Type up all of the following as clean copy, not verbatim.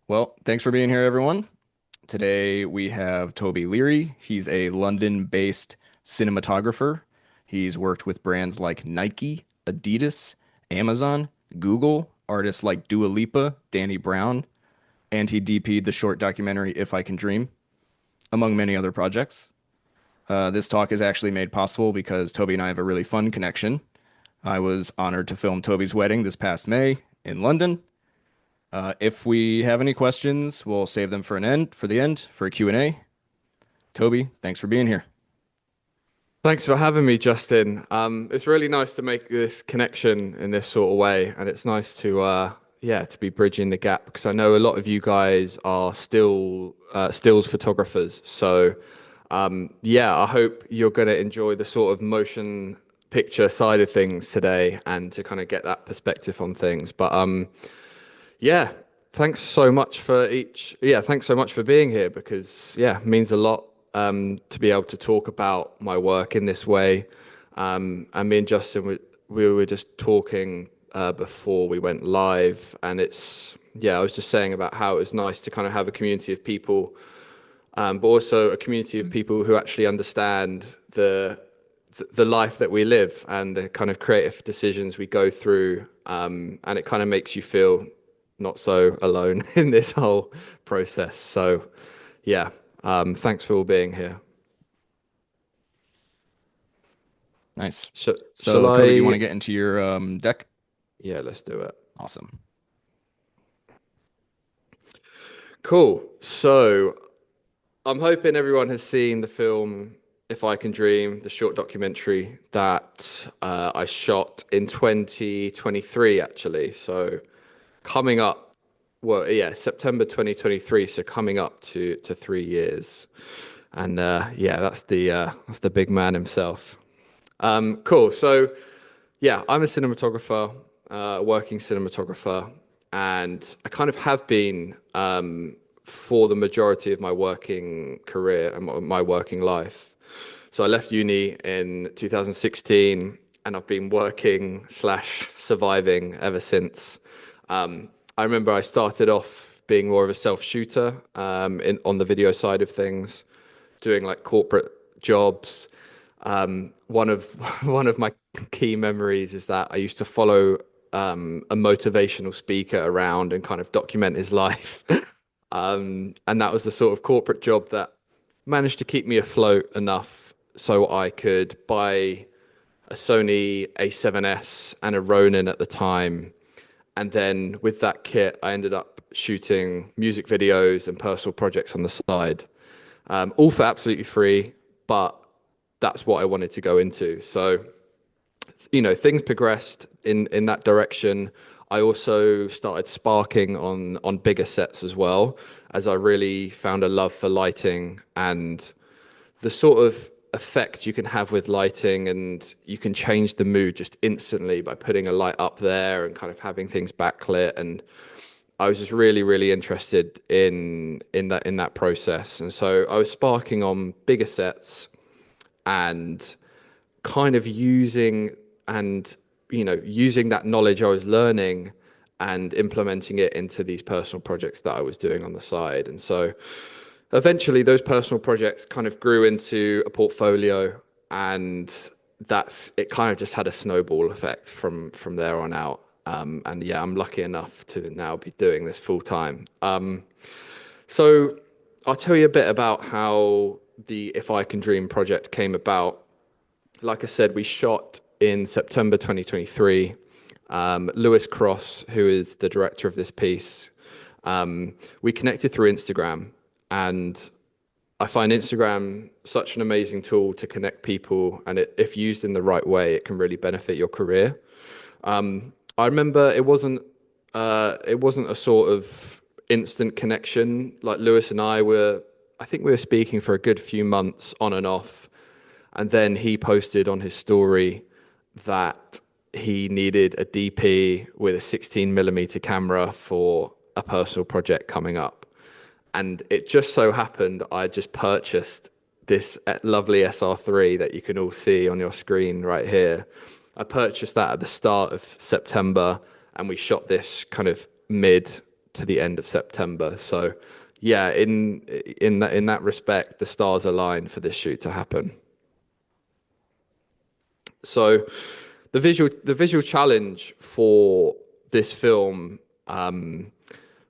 Well, thanks for being here, everyone. Today we have Toby Leary. He's a London-based cinematographer. He's worked with brands like Nike, Adidas, Amazon, Google, artists like Dua Lipa, Danny Brown, and he DP'd the short documentary If I Can Dream, among many other projects. This talk is actually made possible because Toby and I have a really fun connection. I was honored to film Toby's wedding this past May in London. If we have any questions, we'll save them for the end for a Q&A. Toby, thanks for being here. Thanks for having me, Justin. It's really nice to make this connection in this sort of way, and it's nice to be bridging the gap because I know a lot of you guys are stills photographers. I hope you're going to enjoy the sort of motion picture side of things today, and to kind of get that perspective on things. Yeah, thanks so much for each. Yeah, thanks so much for being here because it means a lot to be able to talk about my work in this way. And me and Justin, we were just talking before we went live, and I was just saying about how it was nice to kind of have a community of people, but also a community of people who actually understand the life that we live and the kind of creative decisions we go through. And it kind of makes you feel not so alone in this whole process. Yeah, thanks for all being here. Nice. Shall So, Toby, do you want to I? get into your deck? Yeah, let's do it. Awesome. Cool. So I'm hoping everyone has seen the film If I Can Dream, the short documentary that I shot in 2023, actually. So coming up, well, yeah, September 2023. So coming up to 3 years, and that's the big man himself. Cool. So yeah, I'm a cinematographer, working cinematographer, and I kind of have been for the majority of my working career and my working life. So I left uni in 2016, and I've been working slash surviving ever since. I remember I started off being more of a self shooter on the video side of things, doing like corporate jobs. One of one of my key memories is that I used to follow a motivational speaker around and kind of document his life. And that was the sort of corporate job that managed to keep me afloat enough so I could buy a Sony A7S and a Ronin at the time. And then with that kit, I ended up shooting music videos and personal projects on the side, all for absolutely free, but that's what I wanted to go into. So, things progressed in that direction. I also started sparking on bigger sets as well, as I really found a love for lighting and the sort of effect you can have with lighting, and you can change the mood just instantly by putting a light up there and kind of having things backlit. And I was just really, really interested in that process. And so I was sparking on bigger sets and kind of using that knowledge I was learning and implementing it into these personal projects that I was doing on the side. And so eventually those personal projects kind of grew into a portfolio, and that's it kind of just had a snowball effect from there on out. And yeah, I'm lucky enough to now be doing this full time. So I'll tell you a bit about how the If I Can Dream project came about. Like I said, we shot in September 2023. Lewis Cross, who is the director of this piece, we connected through Instagram, and I find Instagram such an amazing tool to connect people, and if used in the right way, it can really benefit your career. I remember it wasn't a sort of instant connection. Like Lewis and I think we were speaking for a good few months on and off, and then he posted on his story that he needed a DP with a 16 millimeter camera for a personal project coming up. And it just so happened I just purchased this lovely SR3 that you can all see on your screen right here. I purchased that at the start of September, and we shot this kind of mid to the end of September. So yeah, in that respect, the stars aligned for this shoot to happen. So the visual challenge for this film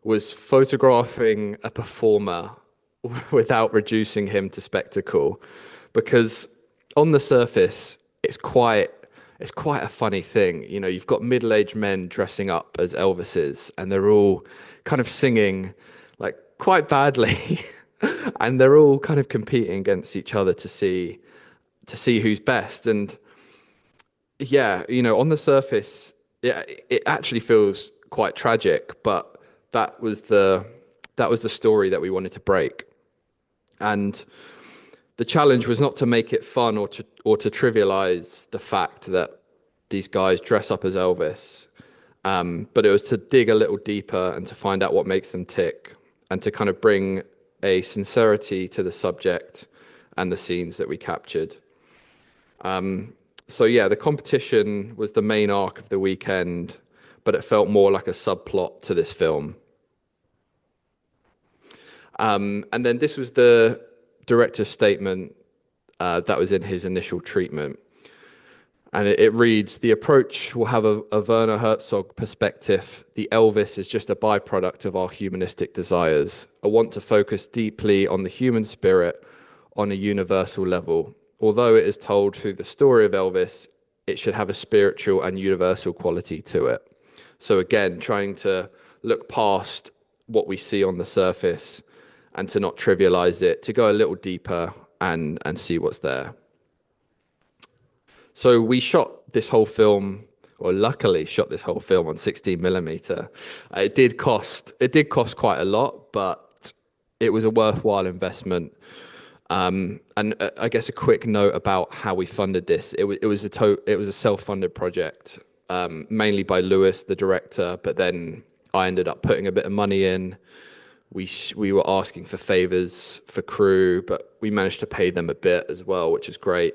was photographing a performer without reducing him to spectacle, because on the surface it's quite a funny thing. You know, you've got middle-aged men dressing up as Elvises, and they're all kind of singing like quite badly, and they're all kind of competing against each other to see who's best. And yeah, you know, on the surface, yeah, it actually feels quite tragic, but that was the that was the story that we wanted to break. And the challenge was not to make it fun or to trivialize the fact that these guys dress up as Elvis, but it was to dig a little deeper and to find out what makes them tick, and to kind of bring a sincerity to the subject and the scenes that we captured. So yeah, the competition was the main arc of the weekend, but it felt more like a subplot to this film. And then this was the director's statement that was in his initial treatment. And it reads, the approach will have a Werner Herzog perspective. The Elvis is just a byproduct of our humanistic desires, a want to focus deeply on the human spirit on a universal level. Although it is told through the story of Elvis, it should have a spiritual and universal quality to it. So again, trying to look past what we see on the surface and to not trivialize it, to go a little deeper and see what's there. So we shot this whole film, or luckily shot this whole film on 16 millimeter. It did cost quite a lot, but it was a worthwhile investment. And I guess a quick note about how we funded this. It was a self-funded project, mainly by Lewis, the director, but then I ended up putting a bit of money in. We were asking for favors for crew, but we managed to pay them a bit as well, which is great.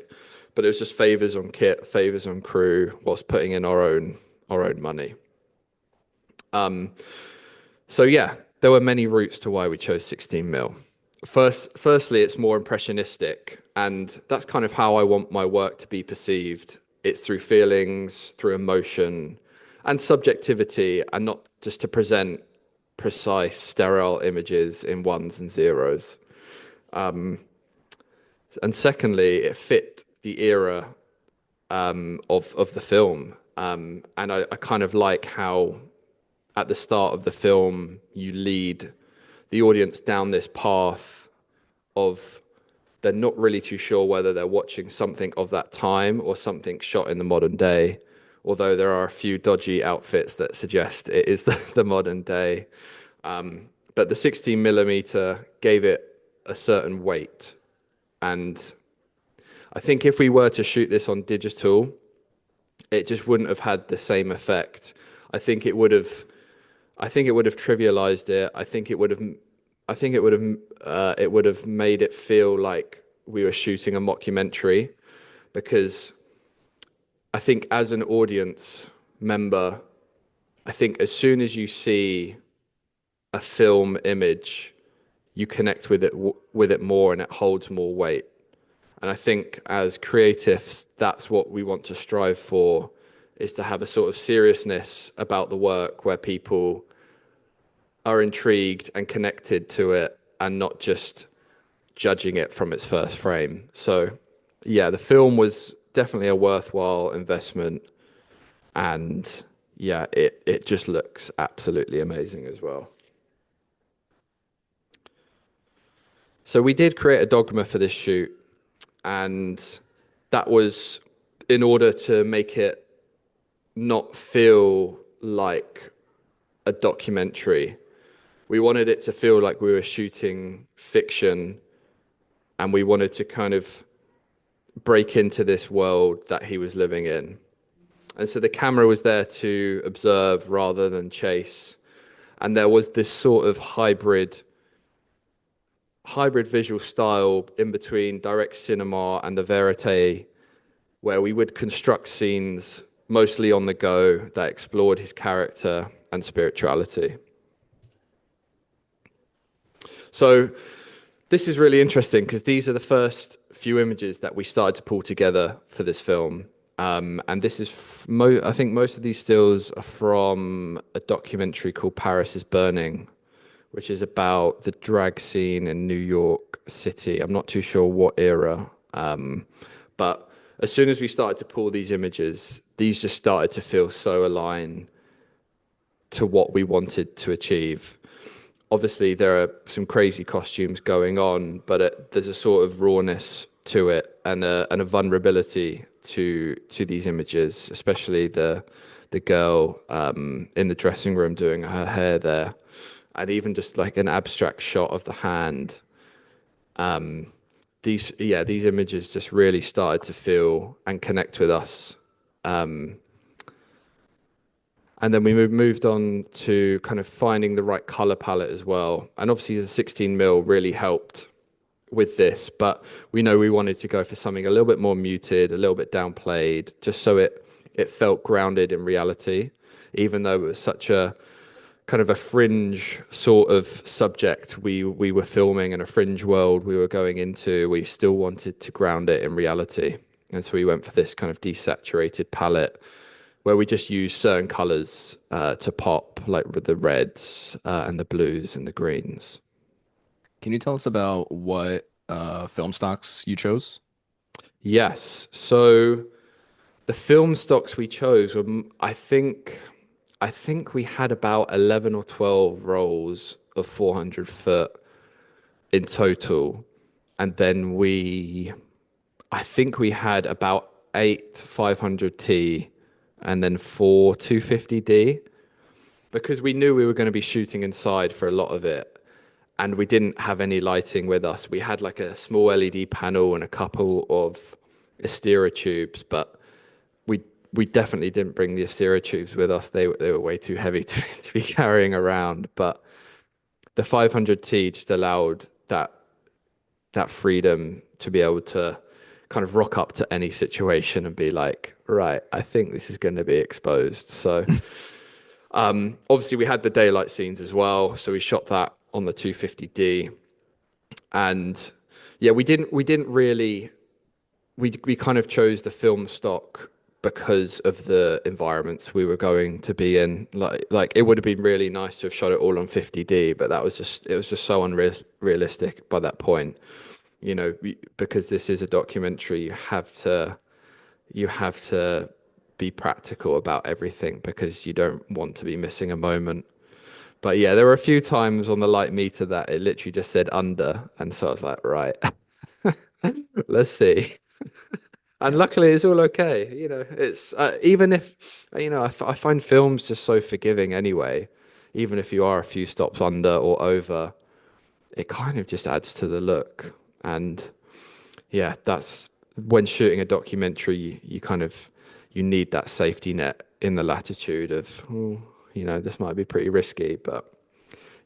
But it was just favors on kit, favors on crew, whilst putting in our own money. So yeah, there were many routes to why we chose 16 mil. Firstly, it's more impressionistic, and that's kind of how I want my work to be perceived. It's through feelings, through emotion, and subjectivity, and not just to present precise, sterile images in ones and zeros. And secondly, it fit the era of the film. And I kind of like how at the start of the film you lead the audience down this path of they're not really too sure whether they're watching something of that time or something shot in the modern day, although there are a few dodgy outfits that suggest it is the modern day. But the 16 millimeter gave it a certain weight. And I think if we were to shoot this on digital, it just wouldn't have had the same effect. I think it would have trivialized it. It would have made it feel like we were shooting a mockumentary, because I think as an audience member, I think as soon as you see a film image, you connect with it more, and it holds more weight. And I think as creatives, that's what we want to strive for, is to have a sort of seriousness about the work where people are intrigued and connected to it and not just judging it from its first frame. So yeah, the film was definitely a worthwhile investment, and yeah, it just looks absolutely amazing as well. So we did create a dogma for this shoot, and that was in order to make it not feel like a documentary. We wanted it to feel like we were shooting fiction, and we wanted to kind of break into this world that he was living in. And so the camera was there to observe rather than chase. And there was this sort of hybrid visual style in between direct cinema and the verite, where we would construct scenes mostly on the go that explored his character and spirituality. So this is really interesting because these are the first few images that we started to pull together for this film. And this is, I think most of these stills are from a documentary called Paris is Burning, which is about the drag scene in New York City. I'm not too sure what era, but as soon as we started to pull these images, these just started to feel so aligned to what we wanted to achieve. Obviously, there are some crazy costumes going on, but there's a sort of rawness to it and a vulnerability to these images, especially the girl in the dressing room doing her hair there, and even just like an abstract shot of the hand. These images just really started to feel and connect with us. And then we moved on to kind of finding the right color palette as well. And obviously, the 16 mil really helped with this, but we know we wanted to go for something a little bit more muted, a little bit downplayed, just so it felt grounded in reality, even though it was such a kind of a fringe sort of subject we were filming and a fringe world we were going into. We still wanted to ground it in reality, and so we went for this kind of desaturated palette where we just use certain colors to pop, like with the reds and the blues and the greens. Can you tell us about what film stocks you chose? Yes. So the film stocks we chose were, I think we had about 11 or 12 rolls of 400 foot in total. And then I think we had about eight 500T and then four 250D because we knew we were going to be shooting inside for a lot of it. And we didn't have any lighting with us. We had like a small LED panel and a couple of Astera tubes, but we definitely didn't bring the Astera tubes with us. They were way too heavy to be carrying around. But the 500T just allowed that freedom to be able to kind of rock up to any situation and be like, right, I think this is going to be exposed. So obviously we had the daylight scenes as well, so we shot that on the 250D, and yeah, we didn't really we kind of chose the film stock because of the environments we were going to be in. Like it would have been really nice to have shot it all on 50D, but it was just so unrealistic by that point. Because this is a documentary, you have to be practical about everything because you don't want to be missing a moment. But yeah, there were a few times on the light meter that it literally just said under, and so I was like, right, let's see. And Yeah. luckily, it's all okay. It's even if I find films just so forgiving anyway. Even if you are a few stops under or over, it kind of just adds to the look. And yeah, that's when shooting a documentary, you kind of you need that safety net in the latitude of, oh, this might be pretty risky, but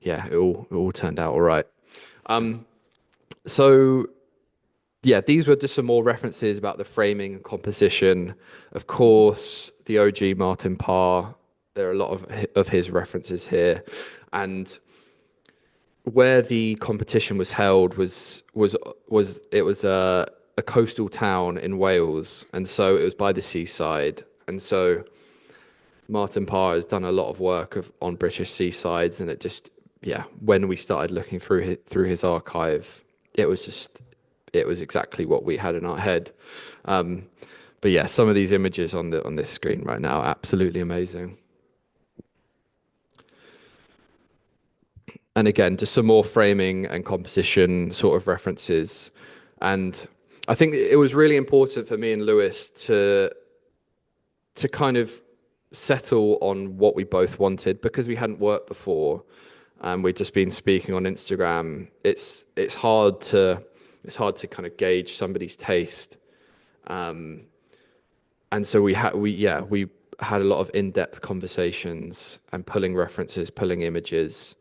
yeah, it all turned out all right. So yeah, these were just some more references about the framing and composition. Of course, the OG Martin Parr. There are a lot of his references here, and where the competition was held was a coastal town in Wales, and so it was by the seaside, and so Martin Parr has done a lot of work on British seasides, and it just yeah, when we started looking through his archive, it was exactly what we had in our head. Um, but yeah, some of these images on this screen right now, absolutely amazing. And again, just some more framing and composition sort of references. And I think it was really important for me and Lewis to kind of settle on what we both wanted because we hadn't worked before and we'd just been speaking on Instagram. It's hard to kind of gauge somebody's taste. And so we had a lot of in-depth conversations and pulling references, pulling images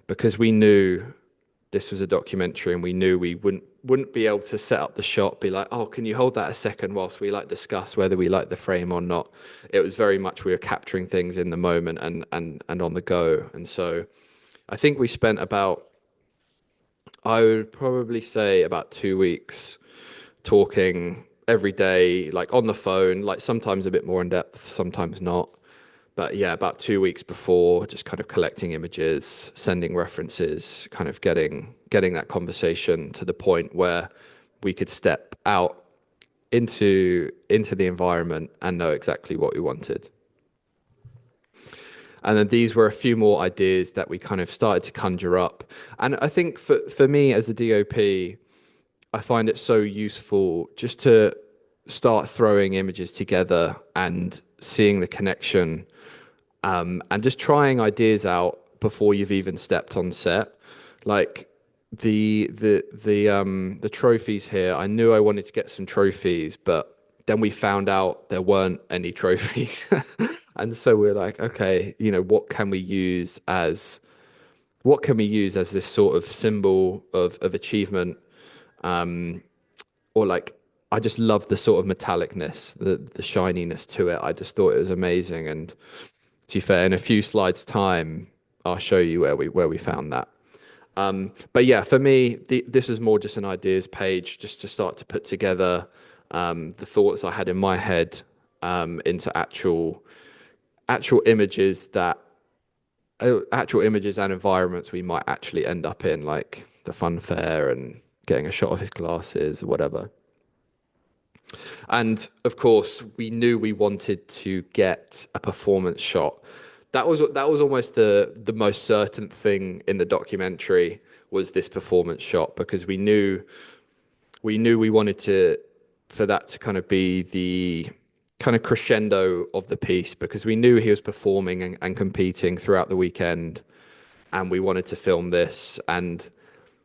because we knew this was a documentary and we knew we wouldn't be able to set up the shot, be like, oh, can you hold that a second whilst we like discuss whether we like the frame or not. It was very much we were capturing things in the moment and on the go. And so I think we spent about I would probably say about 2 weeks talking every day, like on the phone, like sometimes a bit more in depth, sometimes not. But yeah, about 2 weeks before, just kind of collecting images, sending references, kind of getting that conversation to the point where we could step out into the environment and know exactly what we wanted. And then these were a few more ideas that we kind of started to conjure up. And I think for me as a DOP, I find it so useful just to start throwing images together and seeing the connection, and just trying ideas out before you've even stepped on set. Like the trophies here, I knew I wanted to get some trophies, but then we found out there weren't any trophies. And so we're like, okay, what can we use as this sort of symbol of achievement? Or like I just love the sort of metallicness, the shininess to it. I just thought it was amazing. And to be fair, in a few slides' time, I'll show you where we found that. But yeah, for me, this is more just an ideas page, just to start to put together the thoughts I had in my head into actual images that actual images and environments we might actually end up in, like the fun fair and getting a shot of his glasses or whatever. And of course, we knew we wanted to get a performance shot. That was almost the most certain thing in the documentary was this performance shot because we knew we wanted to for that to kind of be the kind of crescendo of the piece because we knew he was performing and competing throughout the weekend and we wanted to film this and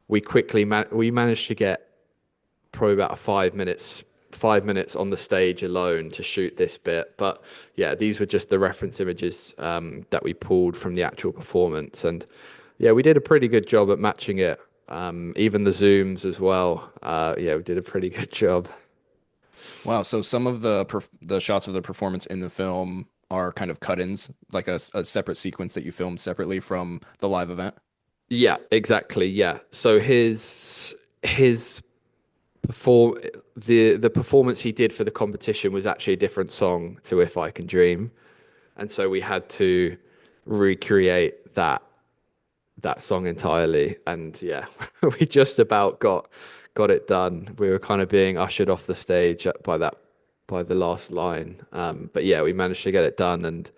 we managed to get probably about 5 minutes on the stage alone to shoot this bit. But yeah, these were just the reference images that we pulled from the actual performance. And yeah, we did a pretty good job at matching it. Even the zooms as well. Yeah, we did a pretty good job. Wow, so some of the shots of the performance in the film are kind of cut-ins, like a separate sequence that you filmed separately from the live event. Yeah, exactly. Yeah. So his perform the performance he did for the competition was actually a different song to If I Can Dream. And so we had to recreate that song entirely. And yeah, we just about got it done. We were kind of being ushered off the stage by the last line. But yeah, we managed to get it done, and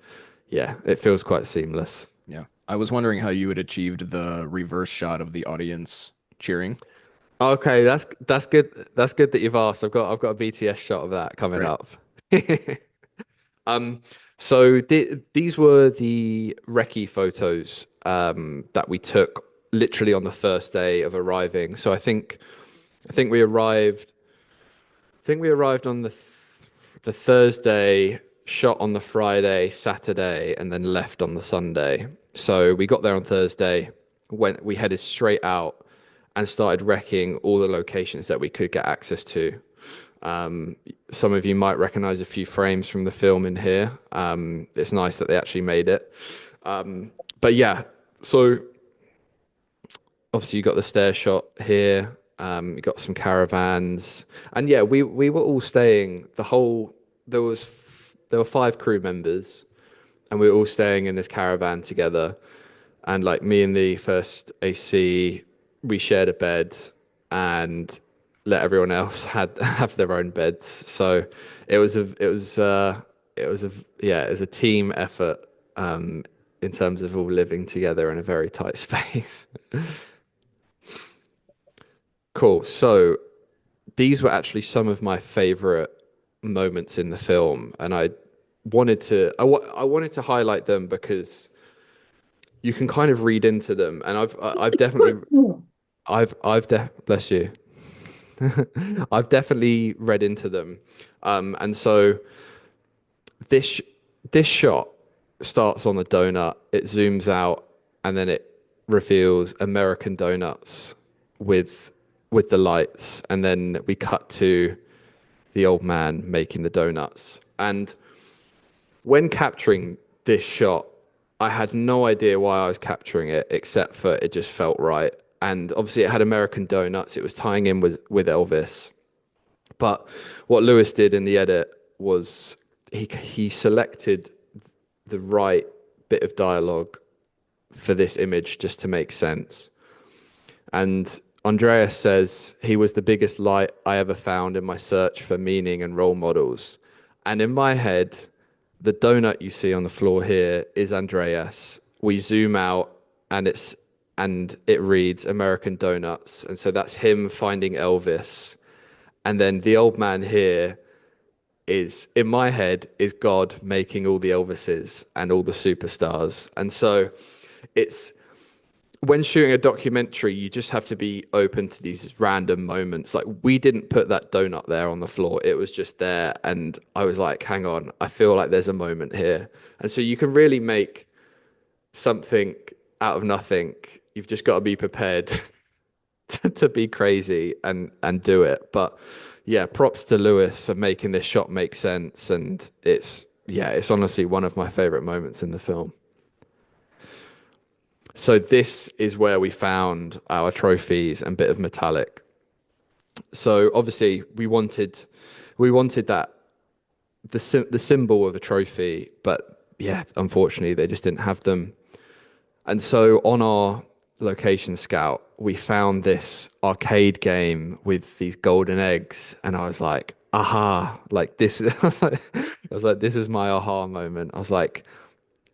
yeah, it feels quite seamless. Yeah. I was wondering how you had achieved the reverse shot of the audience cheering. Okay, that's good. That's good that you've asked. I've got a BTS shot of that coming Great. up. Um, so these were the recce photos that we took literally on the first day of arriving. So I think we arrived. I think we arrived on the Thursday, shot on the Friday, Saturday, and then left on the Sunday. So we got there on Thursday, we headed straight out and started wrecking all the locations that we could get access to. Um, some of you might recognize a few frames from the film in here. It's nice that they actually made it. But yeah, so obviously you got the stair shot here. You got some caravans, and yeah, we were all staying. There were 5 crew members, and we were all staying in this caravan together. And like me and the first AC, we shared a bed, and let everyone else had have their own beds. So it was a team effort in terms of all living together in a very tight space. Cool. So these were actually some of my favorite moments in the film, and I wanted to highlight them because you can kind of read into them, and I've definitely bless you. I've definitely read into them. And so this this shot starts on the donut, it zooms out, and then it reveals American donuts with with the lights, and then we cut to the old man making the donuts. And when capturing this shot, I had no idea why I was capturing it, except for it just felt right. and obviously it had American donuts. It was tying in with Elvis. But what Lewis did in the edit was he selected the right bit of dialogue for this image just to make sense. And Andreas says he was the biggest light I ever found in my search for meaning and role models. And in my head, the donut you see on the floor here is Andreas. We zoom out and it reads American Donuts. And so that's him finding Elvis. And then the old man here is in my head is God making all the Elvises and all the superstars. And so it's when shooting a documentary, you just have to be open to these random moments. Like we didn't put that donut there on the floor. It was just there. And I was like, hang on, I feel like there's a moment here. And so you can really make something out of nothing. You've just got to be prepared to be crazy and do it. But yeah, props to Lewis for making this shot make sense. And it's honestly one of my favorite moments in the film. So this is where we found our trophies and bit of metallic. So obviously we wanted that the symbol of a trophy, but yeah, unfortunately they just didn't have them. And so on our location scout, we found this arcade game with these golden eggs, and I was like, aha, like this. I was like, this is my aha moment. I was like,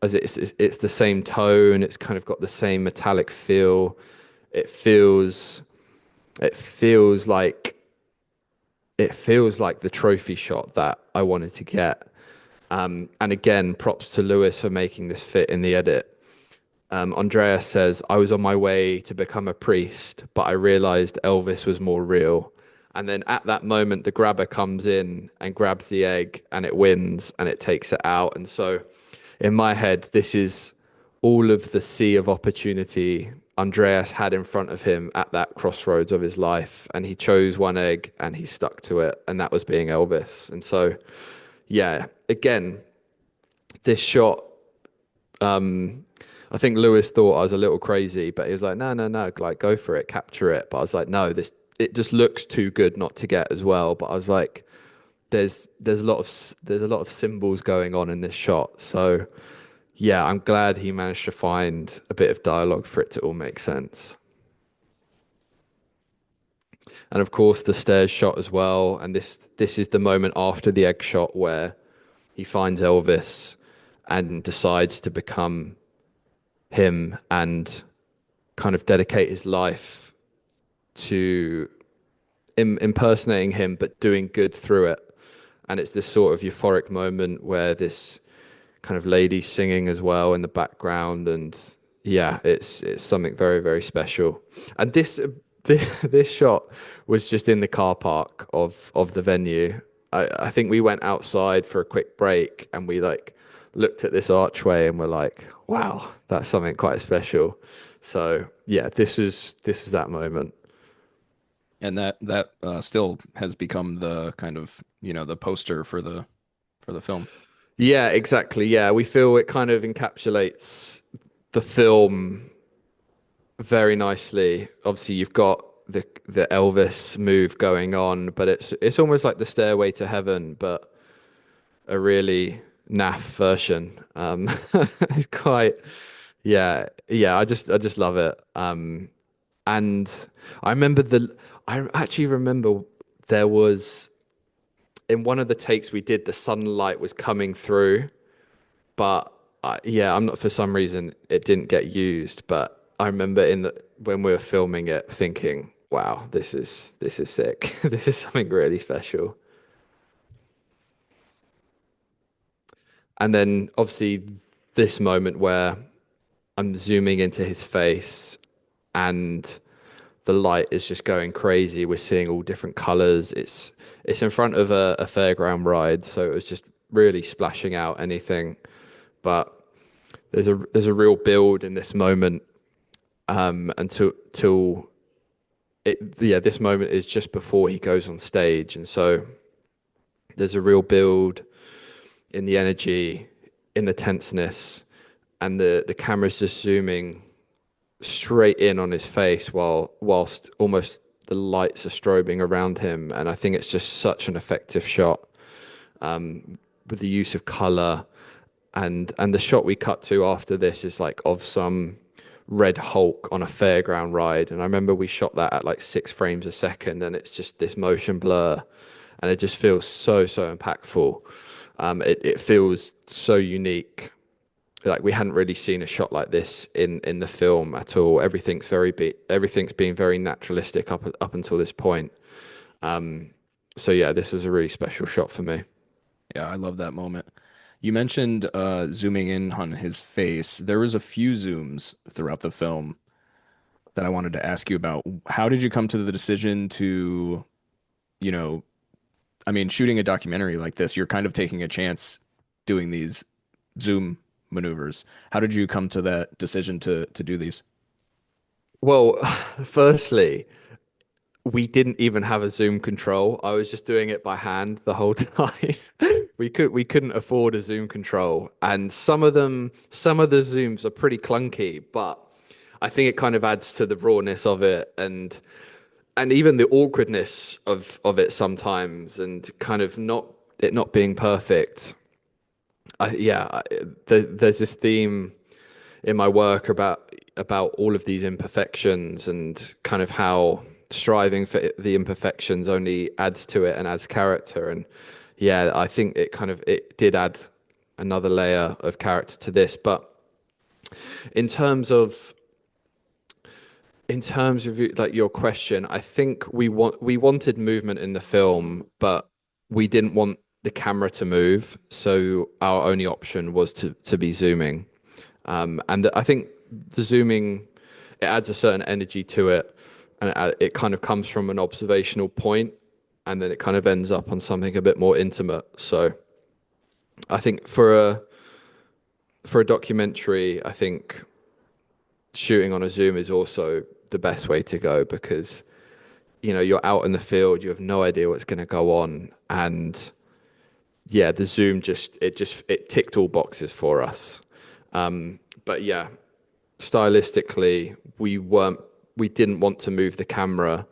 as it's the same tone, it's kind of got the same metallic feel. It feels it feels like it feels like the trophy shot that I wanted to get. And again, props to Lewis for making this fit in the edit. Andreas says, I was on my way to become a priest, but I realized Elvis was more real. And then at that moment, the grabber comes in and grabs the egg and it wins and it takes it out. And so in my head, this is all of the sea of opportunity Andreas had in front of him at that crossroads of his life. And he chose one egg and he stuck to it. And that was being Elvis. And so, yeah, again, this shot, I think Lewis thought I was a little crazy, but he was like, no, no, no, like go for it, capture it. But I was like, no, it just looks too good not to get as well. But I was like, there's a lot of symbols going on in this shot. So yeah, I'm glad he managed to find a bit of dialogue for it to all make sense. And of course the stairs shot as well. And this is the moment after the egg shot where he finds Elvis and decides to become him and kind of dedicate his life to impersonating him, but doing good through it. And it's this sort of euphoric moment where this kind of lady singing as well in the background, and yeah, it's something very very special. And this shot was just in the car park of the venue. I think we went outside for a quick break and we like looked at this archway and we're like, wow, that's something quite special. So yeah, this is that moment. And that still has become the kind of, the poster for the film. Yeah, exactly. Yeah, we feel it kind of encapsulates the film very nicely. Obviously, you've got the Elvis move going on, but it's almost like the Stairway to Heaven, but a really naff version. It's quite, yeah, yeah. I just love it. And I remember I actually remember there was in one of the takes we did, the sunlight was coming through, but yeah, I'm not for some reason it didn't get used. But I remember when we were filming it, thinking, "Wow, this is sick. This is something really special." And then obviously this moment where I'm zooming into his face and the light is just going crazy. We're seeing all different colors. It's in front of a fairground ride, so it was just really splashing out anything. But there's a real build in this moment, until till it yeah, this moment is just before he goes on stage, and so there's a real build in the energy, in the tenseness, and the camera's just zooming straight in on his face whilst almost the lights are strobing around him, and I think it's just such an effective shot with the use of color. And the shot we cut to after this is like of some red Hulk on a fairground ride, and I remember we shot that at like 6 frames a second, and it's just this motion blur, and it just feels so impactful. It feels so unique. Like we hadn't really seen a shot like this in the film at all. Everything's been very naturalistic up until this point. So yeah, this was a really special shot for me. Yeah, I love that moment. You mentioned zooming in on his face. There was a few zooms throughout the film that I wanted to ask you about. How did you come to the decision to, you know, I mean, shooting a documentary like this, you're kind of taking a chance doing these zoom maneuvers. How did you come to that decision to do these? Well, firstly, we didn't even have a zoom control. I was just doing it by hand the whole time. We couldn't afford a zoom control, and some of the zooms are pretty clunky, but I think it kind of adds to the rawness of it, and even the awkwardness of it sometimes, and kind of not being perfect. There's this theme in my work about all of these imperfections, and kind of how striving for the imperfections only adds to it and adds character. And yeah, I think it did add another layer of character to this. But in terms of like your question, I think we wanted movement in the film, but we didn't want the camera to move, so our only option was to be zooming. And I think the zooming, it adds a certain energy to it, and it kind of comes from an observational point, and then it kind of ends up on something a bit more intimate. So I think for a documentary, I think shooting on a zoom is also the best way to go, because you're out in the field, you have no idea what's going to go on, and yeah, the zoom it ticked all boxes for us. But yeah, stylistically, we didn't want to move the camera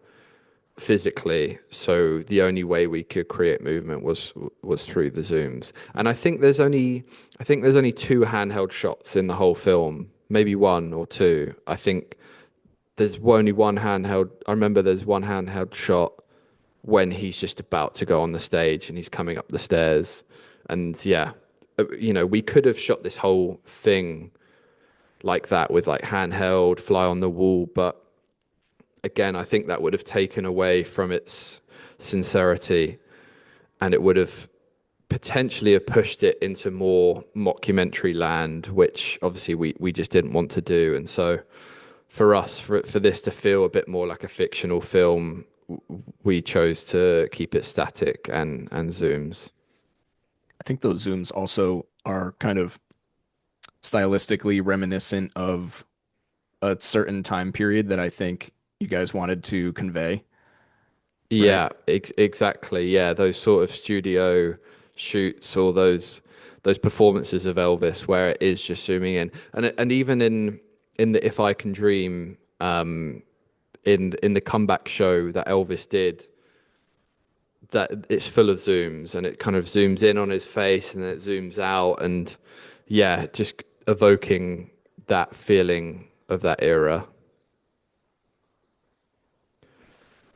physically, so the only way we could create movement was through the zooms. And I think there's only two handheld shots in the whole film, maybe one or two. I think there's only one handheld. I remember there's one handheld shot when he's just about to go on the stage and he's coming up the stairs. And yeah, we could have shot this whole thing like that with like handheld, fly on the wall, but again, I think that would have taken away from its sincerity, and it would have potentially have pushed it into more mockumentary land, which obviously we just didn't want to do. And so for us, for this to feel a bit more like a fictional film, we chose to keep it static and zooms. I think those zooms also are kind of stylistically reminiscent of a certain time period that I think you guys wanted to convey, right? Yeah, exactly. Yeah, those sort of studio shoots, or those performances of Elvis where it is just zooming in, and even in the If I Can Dream, in the comeback show that Elvis did, that it's full of zooms, and it kind of zooms in on his face and then it zooms out, and yeah, just evoking that feeling of that era.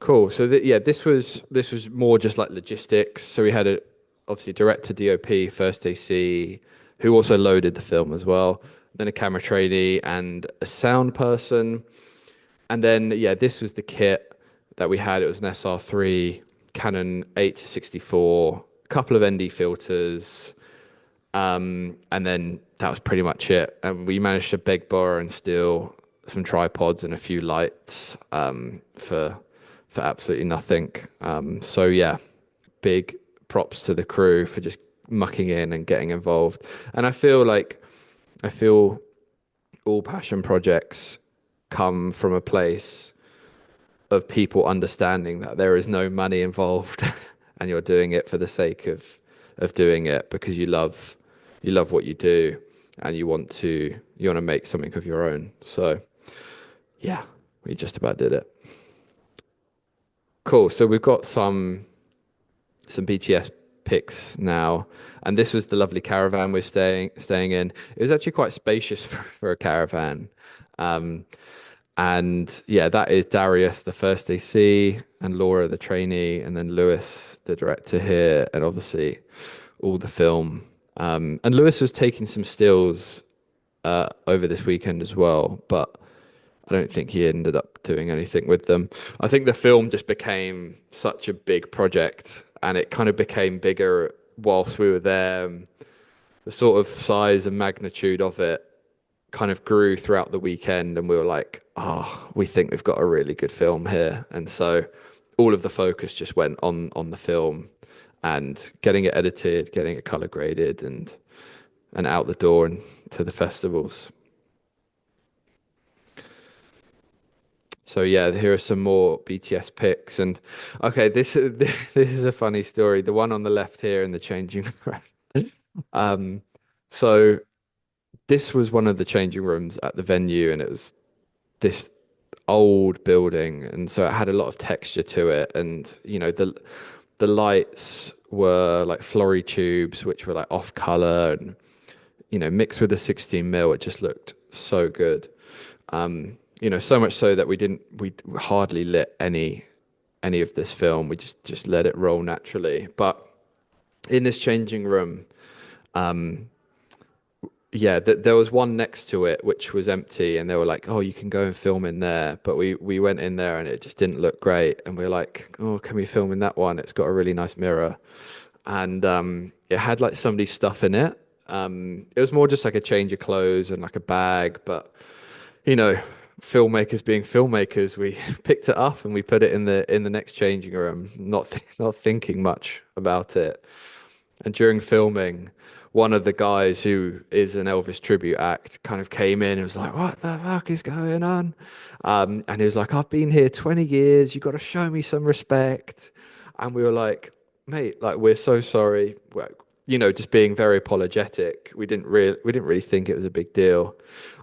Cool. So yeah, this was more just like logistics. So we had a obviously director, DOP, first AC, who also loaded the film as well. Then a camera trainee and a sound person. And then yeah, this was the kit that we had. It was an SR3, Canon 8 to 64, a couple of ND filters, and then that was pretty much it. And we managed to beg, borrow, and steal some tripods and a few lights for absolutely nothing. So yeah, big props to the crew for just mucking in and getting involved. And I feel all passion projects come from a place of people understanding that there is no money involved, and you're doing it for the sake of doing it because you love what you do, and you want to make something of your own. So Yeah, we just about did it. Cool. So we've got some BTS pics now, and this was the lovely caravan we're staying in. It was actually quite spacious for a caravan. Um, and yeah, that is Darius, the first AC, and Laura, the trainee, and then Lewis, the director here, and obviously all the film. And Lewis was taking some stills over this weekend as well, but I don't think he ended up doing anything with them. I think the film just became such a big project and it kind of became bigger whilst we were there. The sort of size and magnitude of it kind of grew throughout the weekend, and we were like, oh, we think we've got a really good film here. And so all of the focus just went on the film and getting it edited, getting it color graded and out the door and to the festivals. So yeah, here are some more BTS pics, and okay, this is a funny story. The one on the left here in the changing room. Um, so this was one of the changing rooms at the venue, and it was this old building, and so it had a lot of texture to it, and the lights were like flory tubes, which were like off color, and mixed with the 16 mil, it just looked so good. So much so that we hardly lit any of this film. We just let it roll naturally. But in this changing room, yeah, there was one next to it which was empty, and they were like, "Oh, you can go and film in there." But we went in there, and it just didn't look great. And we are like, "Oh, can we film in that one? It's got a really nice mirror." And it had like somebody's stuff in it. It was more just like a change of clothes and like a bag, but you know, filmmakers being filmmakers, we picked it up and we put it in the next changing room, not thinking much about it. And during filming, one of the guys who is an Elvis tribute act kind of came in and was like, "What the fuck is going on?" And he was like, "I've been here 20 years. You got to show me some respect." And we were like, "Mate, like we're so sorry." Well, just being very apologetic. We didn't really think it was a big deal.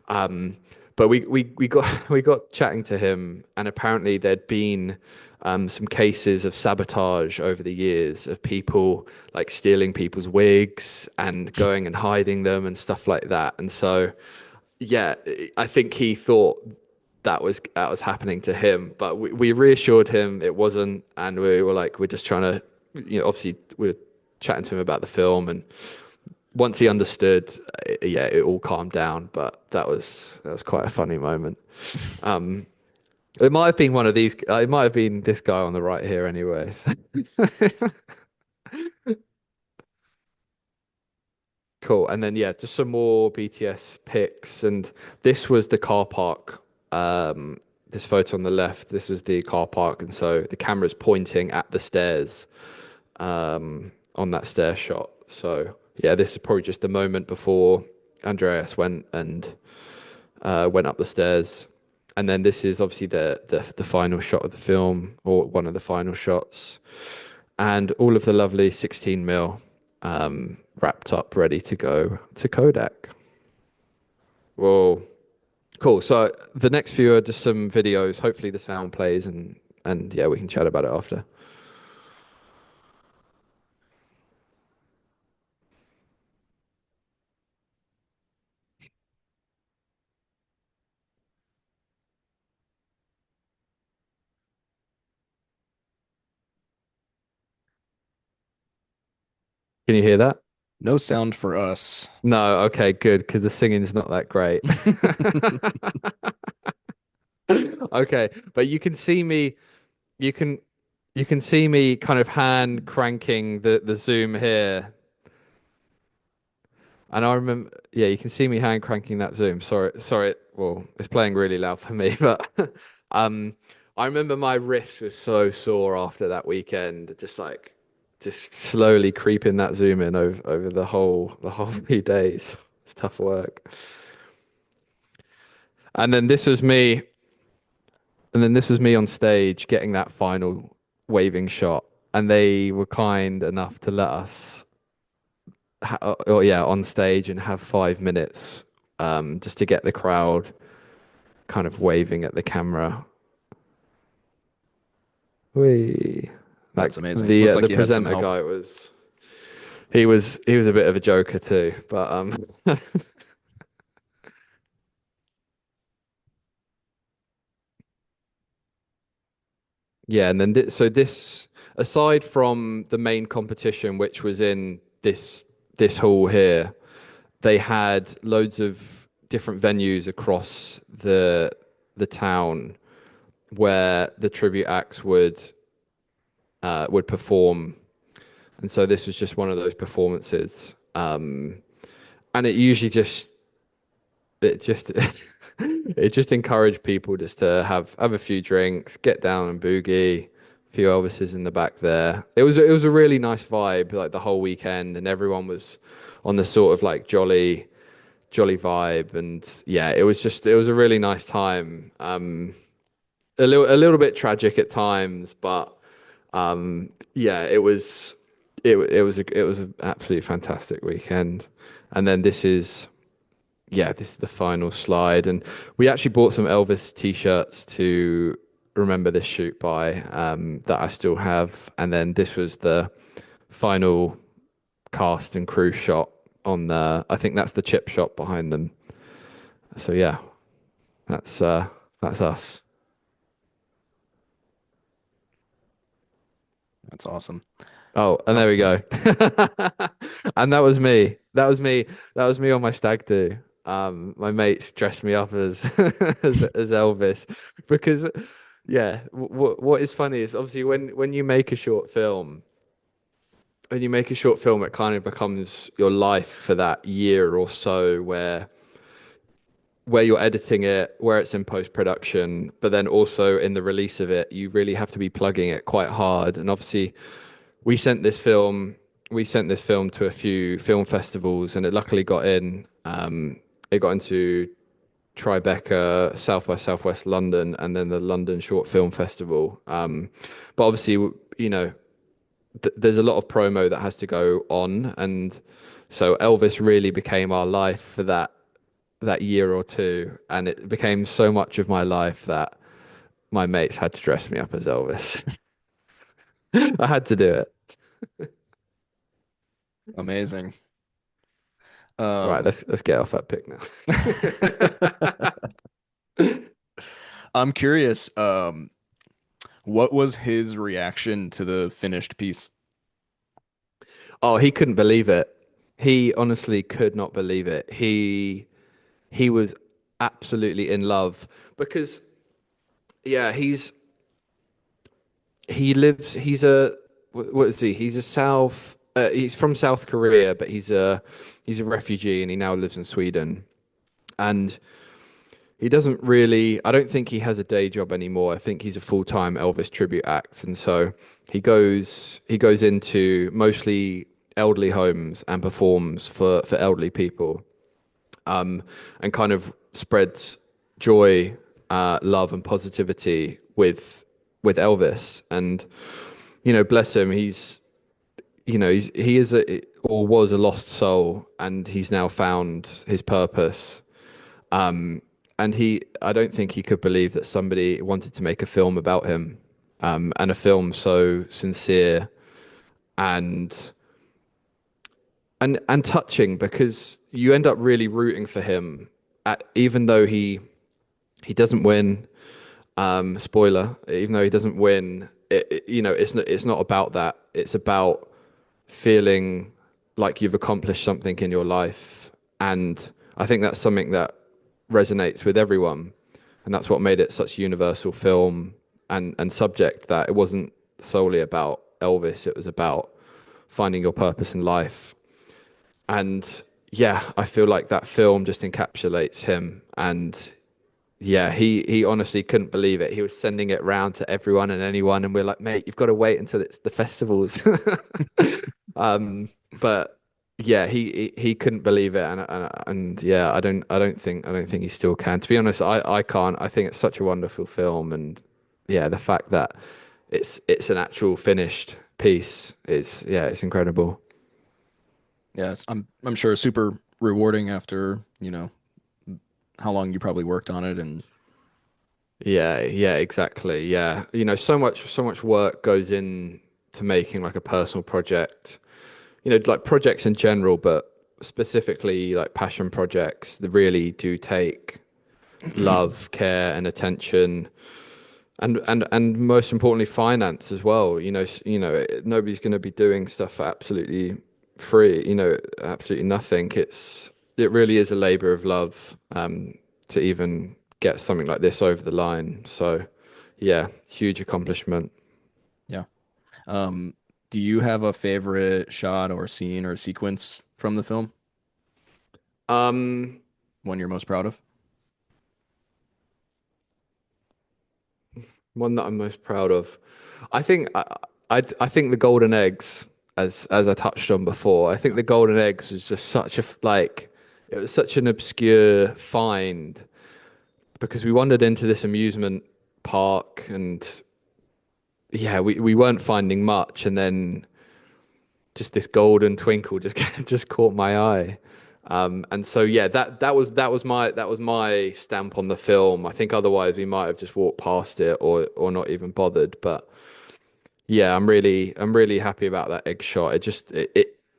Um, but we got we got chatting to him, and apparently there'd been some cases of sabotage over the years of people like stealing people's wigs and going and hiding them and stuff like that. And so, yeah, I think he thought that was happening to him, but we reassured him it wasn't, and we were like, we're just trying to, obviously we're chatting to him about the film, and once he understood, yeah, it all calmed down. But that was quite a funny moment. Um, it might have been one of these. It might have been this guy on the right here, anyway. Cool. And then yeah, just some more BTS pics, and this was the car park. This photo on the left. This was the car park, and so the camera's pointing at the stairs. On that stair shot. So yeah, this is probably just the moment before Andreas went up the stairs, and then this is obviously the final shot of the film, or one of the final shots, and all of the lovely 16 mil wrapped up, ready to go to Kodak. Whoa, cool. So the next few are just some videos. Hopefully the sound plays, and yeah, we can chat about it after. Can you hear that? No sound for us. No, okay, good, because the singing's not that great. Okay, but you can you can see me kind of hand cranking the zoom here. And I remember, yeah, you can see me hand cranking that zoom. Sorry, well, it's playing really loud for me, but um I remember my wrist was so sore after that weekend, just slowly creeping that zoom in over the whole few days. It's tough work. And then this was me, and then this was me on stage getting that final waving shot, and they were kind enough to let us, or yeah, on stage and have 5 minutes, just to get the crowd. kind of waving at the camera. We That's like amazing. Looks the like you had some presenter help. guy was he was a bit of a joker too, but yeah, and then so this aside from the main competition, which was in this hall here, they had loads of different venues across the town where the tribute acts would perform, and so this was just one of those performances. And it usually just it just encouraged people just to have a few drinks, get down and boogie. A few Elvises in the back there. It was a really nice vibe, like the whole weekend, and everyone was on the sort of like jolly vibe, and yeah, it was a really nice time. A little bit tragic at times, but yeah, it was an absolutely fantastic weekend. And then this is the final slide, and we actually bought some Elvis t-shirts to remember this shoot by that I still have. And then this was the final cast and crew shot on the. I think that's the chip shop behind them. So yeah, that's us. That's awesome. Oh, and there Um, we go. And that was me. That was me. That was me on my stag do. My mates dressed me up as as Elvis because, yeah. What is funny is obviously when you make a short film, when you make a short film, it kind of becomes your life for that year or so where you're editing it, where it's in post production, but then also in the release of it, you really have to be plugging it quite hard. And obviously, we sent this film we sent this film to a few film festivals, and it luckily got in. It got into Tribeca, South by Southwest London, and then the London Short Film Festival. But obviously, you know, there's a lot of promo that has to go on, and so Elvis really became our life for that year or two, and it became so much of my life that my mates had to dress me up as Elvis. I had to do it. Amazing. Right, Um, let's get off that pic now. I'm curious, what was his reaction to the finished piece? Oh, he couldn't believe it. He honestly could not believe it. He was absolutely in love because yeah, he lives what is he? He's a South he's from South Korea, but he's a refugee and he now lives in Sweden. And he doesn't really, I don't think he has a day job anymore. I think he's a full-time Elvis tribute act. And so he goes into mostly elderly homes and performs for elderly people, and kind of spreads joy, love and positivity with Elvis. And, you know, bless him, he is a, or was a lost soul, and he's now found his purpose. And I don't think he could believe that somebody wanted to make a film about him, and a film so sincere and and touching because you end up really rooting for him, even though he doesn't win. Spoiler, even though he doesn't win, you know, it's not about that. It's about feeling like you've accomplished something in your life, and I think that's something that resonates with everyone, and that's what made it such a universal film and subject, that it wasn't solely about Elvis, it was about finding your purpose in life. And yeah, I feel like that film just encapsulates him. And yeah, he honestly couldn't believe it. He was sending it round to everyone and anyone, and we're like, mate, you've got to wait until it's the festivals. But yeah, he couldn't believe it, and yeah, I don't think he still can. To be honest, I can't. I think it's such a wonderful film, and yeah, the fact that it's an actual finished piece is yeah, it's incredible. Yes, I'm sure super rewarding after, how long you probably worked on it and Yeah, exactly. Yeah. So much work goes in to making like a personal project. Like projects in general, but specifically like passion projects that really do take love, care, and attention, and most importantly, finance as well. Nobody's going to be doing stuff for absolutely free. Absolutely nothing. It really is a labor of love to even get something like this over the line. So, yeah, huge accomplishment. Yeah. Um, do you have a favorite shot or scene or sequence from the film? Um, One you're most proud of? One that I'm most proud of. I think the golden eggs, as I touched on before, I think Yeah. the golden eggs was just it was such an obscure find because we wandered into this amusement park and yeah, we weren't finding much, and then just this golden twinkle just just caught my eye. And so yeah, that was my stamp on the film. I think otherwise we might have just walked past it or not even bothered. But yeah, I'm really happy about that egg shot.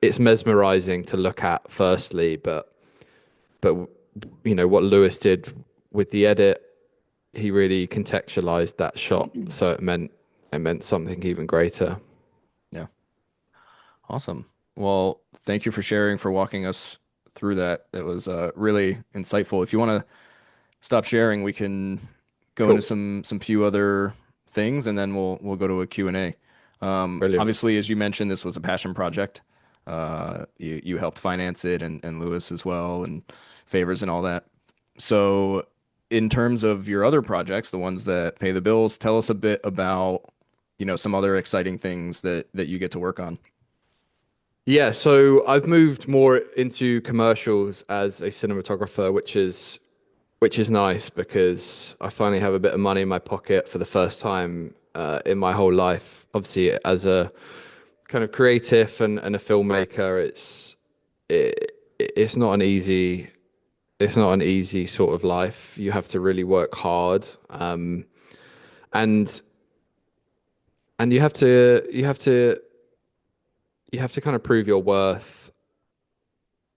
It's mesmerizing to look at firstly, but what Lewis did with the edit, he really contextualized that shot, so it meant something even greater. Yeah. Awesome. Well, thank you for sharing, for walking us through that. It was really insightful. If you want to stop sharing, we can go into Cool, some few other things, and then we'll go to a Q and A. brilliant. Obviously, as you mentioned, this was a passion project. You helped finance it, and Lewis as well, and favors and all that. So, in terms of your other projects, the ones that pay the bills, tell us a bit about, some other exciting things that you get to work on. Yeah, so I've moved more into commercials as a cinematographer, which is nice because I finally have a bit of money in my pocket for the first time in my whole life. Obviously, as a kind of creative and a filmmaker, it's not an it's not an easy sort of life. You have to really work hard, and and you have to kind of prove your worth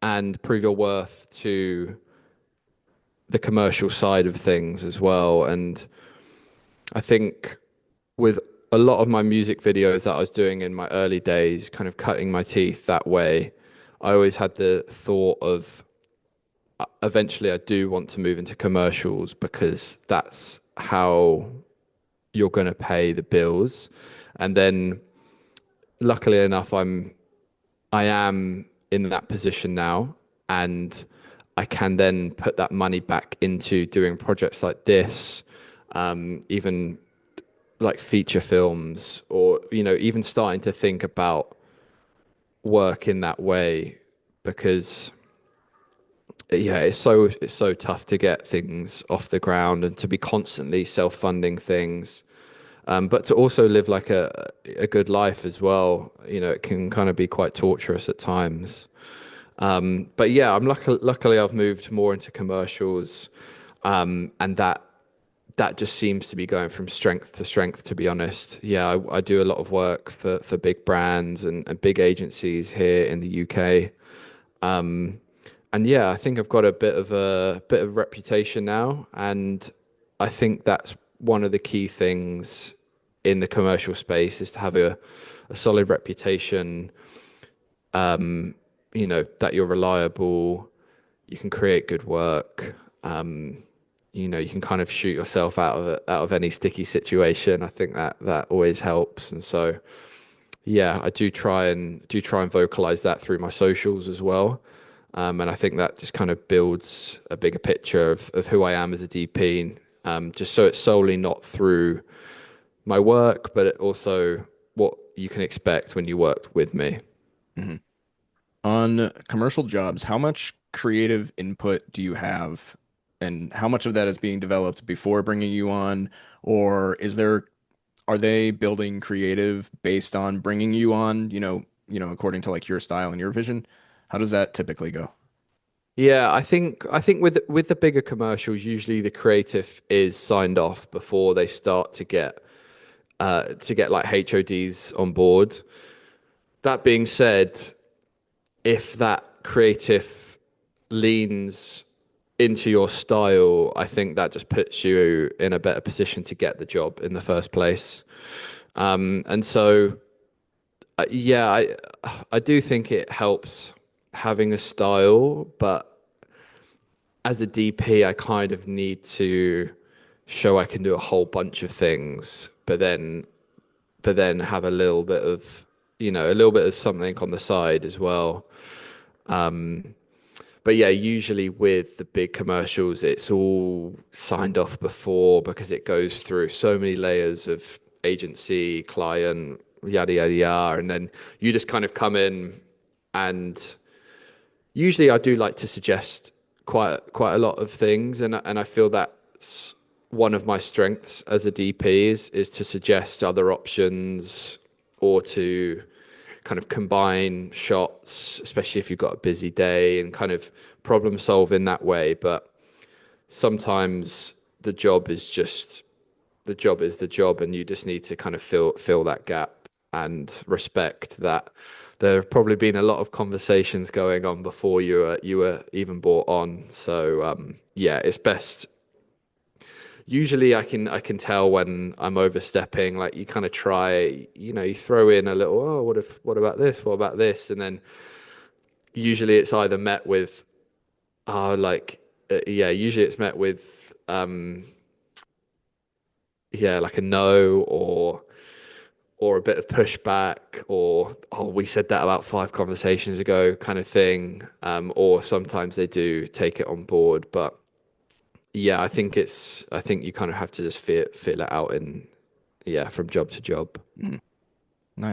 and prove your worth to the commercial side of things as well. And I think with a lot of my music videos that I was doing in my early days, kind of cutting my teeth that way, I always had the thought of eventually I do want to move into commercials because that's how you're going to pay the bills. And then luckily enough, I am in that position now, and I can then put that money back into doing projects like this, even like feature films, or even starting to think about work in that way, because yeah, it's so tough to get things off the ground and to be constantly self-funding things. But to also live like a good life as well, it can kind of be quite torturous at times. But yeah, luckily I've moved more into commercials, and that just seems to be going from strength to strength, to be honest. Yeah, I do a lot of work for big brands and big agencies here in the UK. And yeah, I think I've got a bit of reputation now, and I think that's one of the key things in the commercial space is to have a solid reputation, that you're reliable, you can create good work. You can kind of shoot yourself out of any sticky situation. I think that always helps. And so, yeah, I do try and vocalize that through my socials as well. And I think that just kind of builds a bigger picture of who I am as a DP. Just so it's solely not through my work, but it also what you can expect when you worked with me. Mhm. On commercial jobs, how much creative input do you have, and how much of that is being developed before bringing you on, or are they building creative based on bringing you on, according to like your style and your vision? How does that typically go? Yeah, I think with the bigger commercials, usually the creative is signed off before they start to get like HODs on board. That being said, if that creative leans into your style, I think that just puts you in a better position to get the job in the first place. And so, yeah, I do think it helps having a style, but as a DP, I kind of need to show I can do a whole bunch of things, but then have a little bit of, a little bit of something on the side as well. But yeah, usually with the big commercials, it's all signed off before because it goes through so many layers of agency, client, yada yada yada, and then you just kind of come in and usually I do like to suggest quite a lot of things, and I feel that's one of my strengths as a DP is to suggest other options or to kind of combine shots, especially if you've got a busy day and kind of problem solve in that way. But sometimes the job is just the job is the job, and you just need to kind of fill that gap and respect that there have probably been a lot of conversations going on before you were even brought on. So yeah, it's best. Usually, I can tell when I'm overstepping. Like you kind of try, you throw in a little, oh, what about this? What about this? And then usually it's either met with, oh, like yeah, usually it's met with yeah, like a no or a bit of pushback or oh we said that about 5 conversations ago kind of thing, or sometimes they do take it on board, but yeah, I think you kind of have to just feel it out in yeah from job to job.